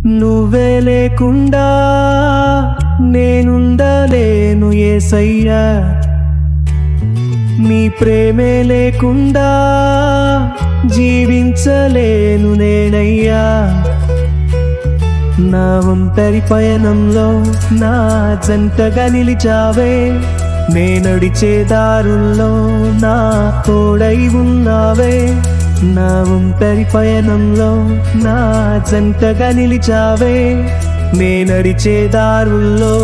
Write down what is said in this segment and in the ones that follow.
నువ్వే లేకుండా నేనుండలేను యేసయ్యా, నీ ప్రేమే లేకుండా జీవించలేను నేనయ్యా. నా ఒంటరి పయనంలో నా జంటగా నిలిచావే, నే నడిచే దారుల్లో నా తోడై ఉన్నావే. నా ఒంటరి పయనంలో నా జంటగా నిలిచావే, నే నడిచే దారుల్లో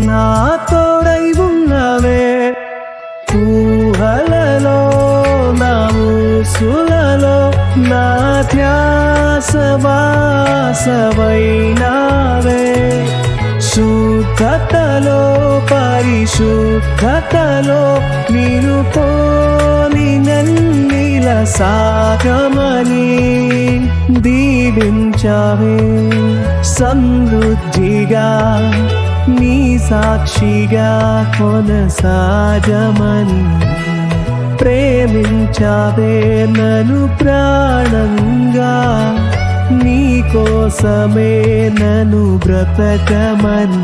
నా తోడై ఉన్నావే. ఊహలలో నా ఊసులలో నా ధ్యాసవాసవైనావే, శుద్ధతలో పరిశుద్ధతలో నీరు పోలి నన్నిల సాగమని దీవించావే. సమృద్ధిగా నీ సాక్షిగా కొనసాగమని ప్రేమించావే నన్ను ప్రాణంగా, నీ కోసమే నన్ను బ్రతకమని.